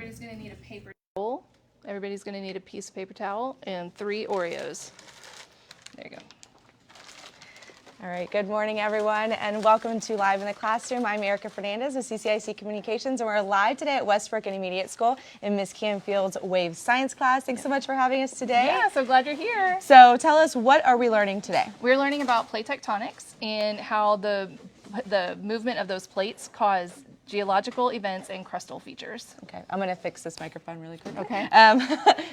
Everybody's going to need a paper towel. Everybody's going to need a piece of paper towel and 3 Oreos. There you go. All right, good morning, everyone, and welcome to Live in the Classroom. I'm Erica Fernandez with CCISD Communications, and we're live today at Westbrook Intermediate School in Miss Canfield's Wave Science class. Thanks so much for having us today. Yeah, so glad you're here. So tell us, what are we learning today? We're learning about plate tectonics and how the movement of those plates cause geological events and crustal features. Okay, I'm going to fix this microphone really quick. Okay.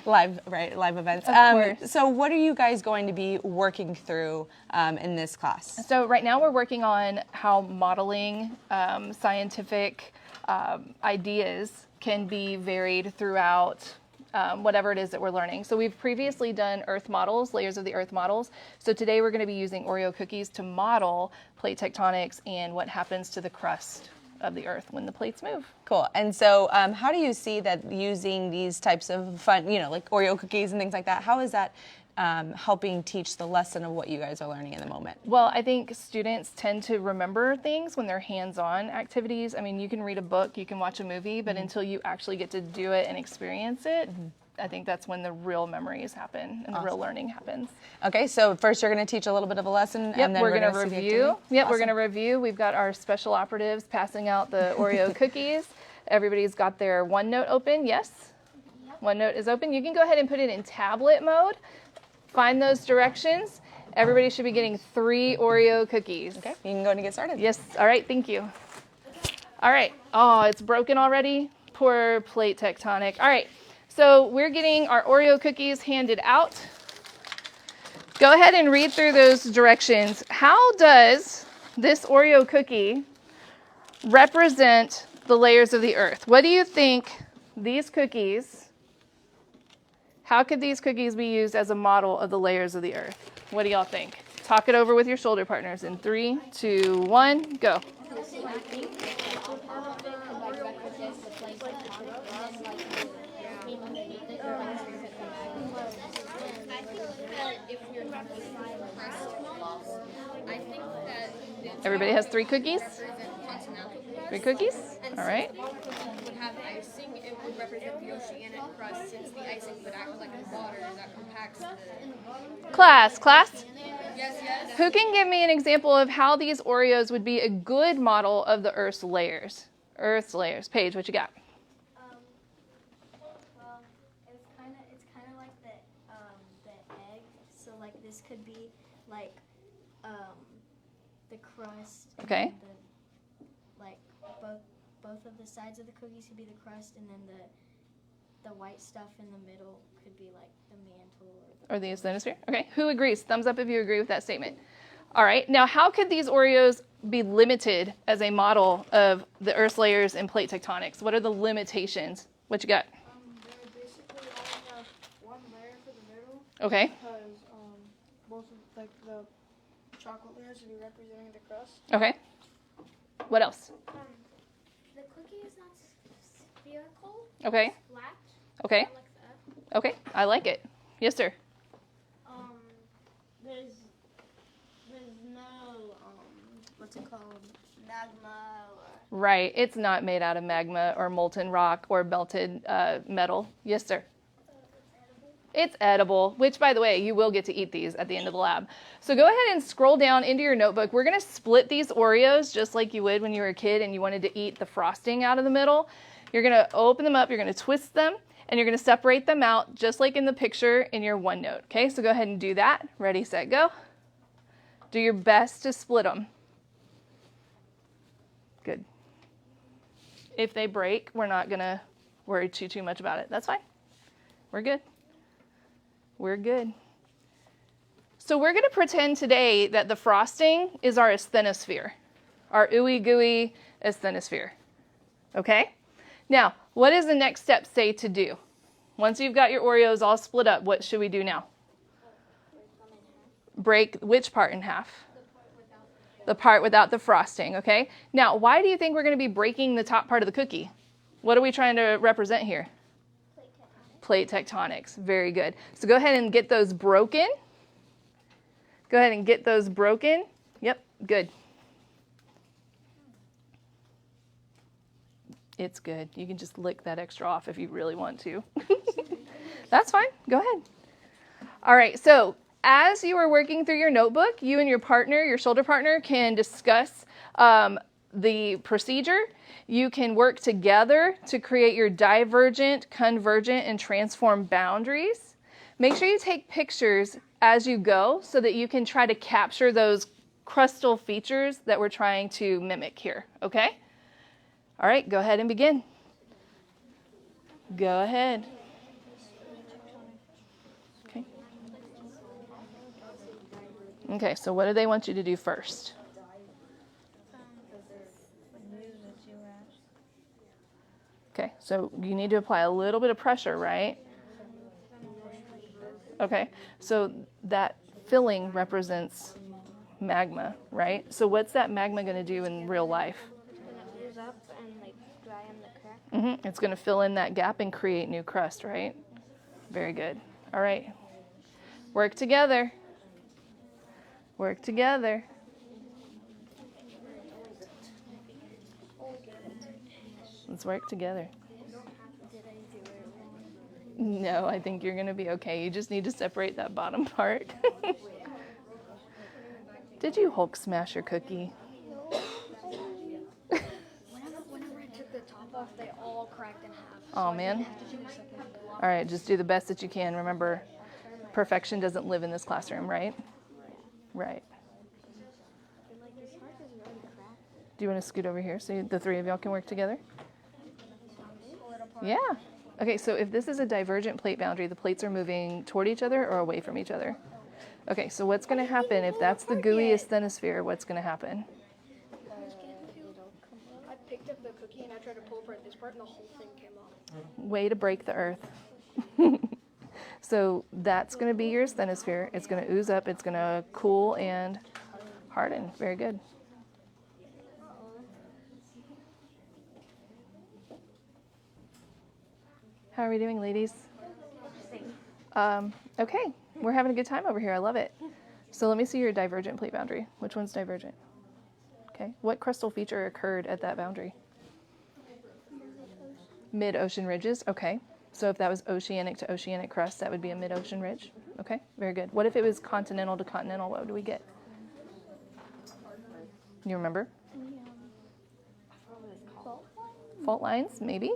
Live events. Of course. So what are you guys going to be working through in this class? So right now we're working on how modeling scientific ideas can be varied throughout whatever it is that we're learning. So we've previously done earth models, layers of the earth models. So today we're going to be using Oreo cookies to model plate tectonics and what happens to the crust of the earth when the plates move. Cool. And so how do you see that using these types of fun, like Oreo cookies and things like that, how is that helping teach the lesson of what you guys are learning in the moment? Well, I think students tend to remember things when they're hands-on activities. I mean, you can read a book, you can watch a movie, but until you actually get to do it and experience it, I think that's when the real memories happen and the real learning happens. Okay, so first you're going to teach a little bit of a lesson, Yep, and then we're going to see the review. activity? Yep, Awesome. we're going to review. We've got our special operatives passing out the Oreo cookies. Everybody's got their OneNote open. Yes? Yep. OneNote is open. You can go ahead and put it in tablet mode. Find those directions. Everybody should be getting 3 Oreo cookies. Okay, you can go ahead and get started. Yes, all right, thank you. All right, oh, it's broken already? Poor plate tectonic. All right, so we're getting our Oreo cookies handed out. Go ahead and read through those directions. How does this Oreo cookie represent the layers of the earth? What do you think these cookies, how could these cookies be used as a model of the layers of the earth? What do y'all think? Talk it over with your shoulder partners in 3, 2, 1, go. Everybody has 3 cookies? 3 cookies? All right. Would have icing, it would represent the oceanic crust since the icing would act like water that compacts the... Class. Yes. Who can give me an example of how these Oreos would be a good model of the Earth's layers? Earth's layers. Paige, what you got? Well, it's kind of like the egg. So like this could be like the crust. Okay. And like both of the sides of the cookies could be the crust, and then the white stuff in the middle could be like the mantle Or the asthenosphere? Okay. Who agrees? Thumbs up if you agree with that statement. All right. Now, how could these Oreos be limited as a model of the Earth's layers and plate tectonics? What are the limitations? What you got? They basically only have one layer for the middle. Okay. Because both of the chocolate layers would be representing the crust. Okay. What else? The cookie is not spherical. Okay. It's flat. Okay. Like that. Okay. I like it. Yes, sir. There's no what's it called, magma or... Right. It's not made out of magma or molten rock or melted metal. Yes, sir. It's edible, which, by the way, you will get to eat these at the end of the lab. So go ahead and scroll down into your notebook. We're going to split these Oreos just like you would when you were a kid and you wanted to eat the frosting out of the middle. You're going to open them up, you're going to twist them, and you're going to separate them out just like in the picture in your OneNote. Okay, so go ahead and do that. Ready, set, go. Do your best to split them. Good. If they break, we're not going to worry too much about it. That's fine. We're good. We're good. So we're going to pretend today that the frosting is our asthenosphere, our ooey gooey asthenosphere. Okay? Now, what does the next step say to do? Once you've got your Oreos all split up, what should we do now? Break which part in half? The part without the frosting, okay? Now, why do you think we're going to be breaking the top part of the cookie? What are we trying to represent here? Plate tectonics. Very good. So go ahead and get those broken. Go ahead and get those broken. Yep, good. It's good. You can just lick that extra off if you really want to. That's fine. Go ahead. All right. So as you are working through your notebook, you and your partner, your shoulder partner, can discuss the procedure. You can work together to create your divergent, convergent, and transform boundaries. Make sure you take pictures as you go so that you can try to capture those crustal features that we're trying to mimic here, okay? All right, go ahead and begin. Go ahead. Okay. Okay, so what do they want you to do first? Okay, so you need to apply a little bit of pressure, right? Okay, so that filling represents magma, right? So what's that magma going to do in real life? It's gonna ooze up and like dry on the crack. It's going to fill in that gap and create new crust, right? Very good. All right. Work together. Work together. Let's work together. No, I think you're going to be okay. You just need to separate that bottom part. Did you Hulk smash your cookie? Whenever I took the top off, they all cracked in half. Oh, man. All right, just do the best that you can. Remember, perfection doesn't live in this classroom, right? Right. Do you want to scoot over here so the three of y'all can work together? Yeah. Okay, so if this is a divergent plate boundary, the plates are moving toward each other or away from each other? Okay, so what's going to happen if that's the gooey asthenosphere? What's going to happen? I picked up the cookie and I tried to pull apart this part and the whole thing came off. Way to break the earth. So that's going to be your asthenosphere. It's going to ooze up. It's going to cool and harden. Very good. How are we doing, ladies? Okay, we're having a good time over here. I love it. So let me see your divergent plate boundary. Which one's divergent? Okay, what crustal feature occurred at that boundary? Mid-ocean ridges, okay. So if that was oceanic to oceanic crust, that would be a mid-ocean ridge. Okay, very good. What if it was continental to continental? What would we get? You remember? Fault lines, maybe?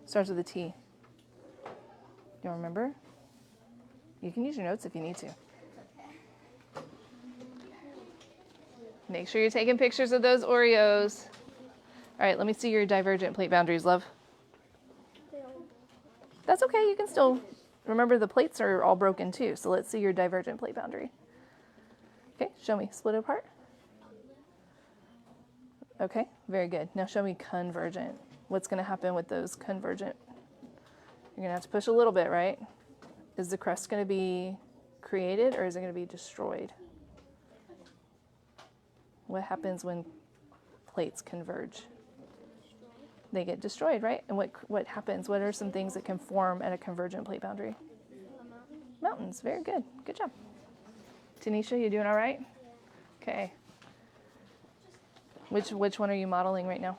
Starts with a T. You remember? You can use your notes if you need to. Make sure you're taking pictures of those Oreos. All right, let me see your divergent plate boundaries, love. That's okay, you can still, remember the plates are all broken too, so let's see your divergent plate boundary. Okay, show me, split it apart. Okay, very good. Now show me convergent. What's going to happen with those convergent? You're going to have to push a little bit, right? Is the crust going to be created or is it going to be destroyed? What happens when plates converge? They get destroyed, right? And what happens? What are some things that can form at a convergent plate boundary? Mountains. Very good. Good job. Tanisha, you doing all right? Okay. Which one are you modeling right now?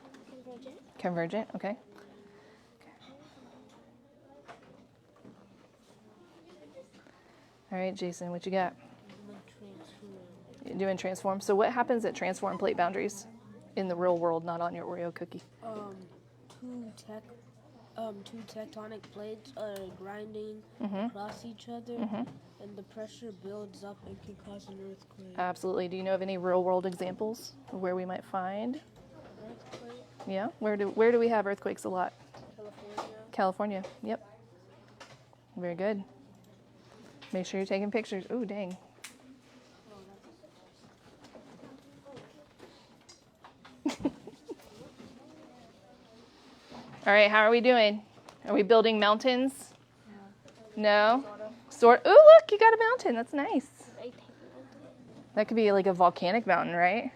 Convergent, okay. All right, Jason, what you got? You're doing transform. So what happens at transform plate boundaries in the real world, not on your Oreo cookie? Two tectonic plates are grinding across each other, and the pressure builds up and can cause an earthquake. Absolutely. Do you know of any real world examples of where we might find? Earthquake? Yeah. Where do we have earthquakes a lot? California. California. Yep. Very good. Make sure you're taking pictures. Ooh, dang. All right, how are we doing? Are we building mountains? No? Sort. Ooh, look, you got a mountain. That's nice. That could be like a volcanic mountain, right?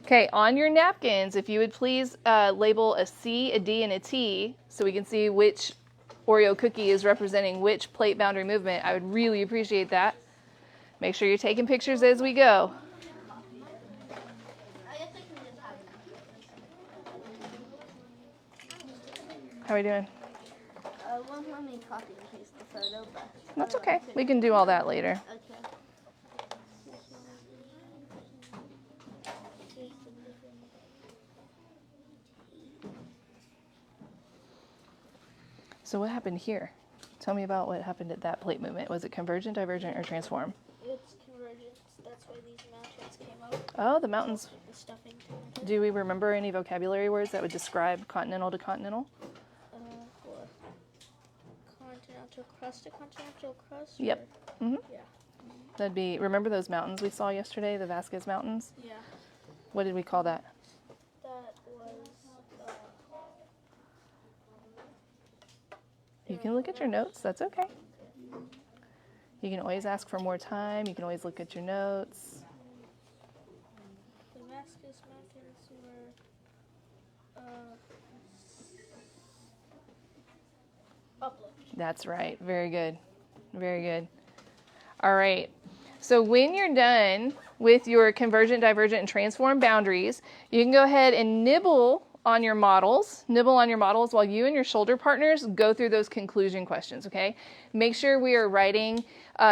Okay, on your napkins, if you would please label a C, a D, and a T so we can see which Oreo cookie is representing which plate boundary movement. I would really appreciate that. Make sure you're taking pictures as we go. How are we doing? Won't let me copy and paste the photo, but That's okay. We can do all that later. okay. So what happened here? Tell me about what happened at that plate movement. Was it convergent, divergent, or transform? It's convergence. That's why these mountains came out. Oh, the mountains. The stuffing. Do we remember any vocabulary words that would describe continental to continental? For continental crust to continental crust. Yep. Mm-hmm. Yeah. That'd be, remember those mountains we saw yesterday, the Vasquez Mountains? Yeah. What did we call that? That was. You can look at your notes, that's okay. You can always ask for more time, you can always look at your notes. The Vasquez Mountains were. Uplift. That's right, very good, very good. All right, so when you're done with your convergent, divergent, and transform boundaries, you can go ahead and nibble on your models while you and your shoulder partners go through those conclusion questions, okay? Make sure we are writing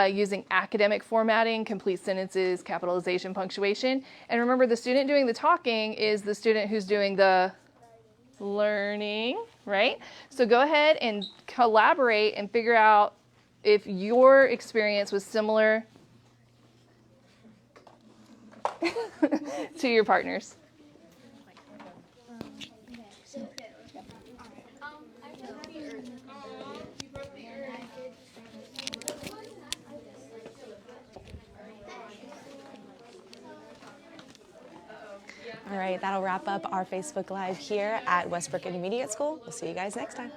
using academic formatting, complete sentences, capitalization, punctuation. And remember, the student doing the talking is the student who's doing the learning, right? So go ahead and collaborate and figure out if your experience was similar to your partners. All right, that'll wrap up our Facebook Live here at Westbrook Intermediate School. We'll see you guys next time.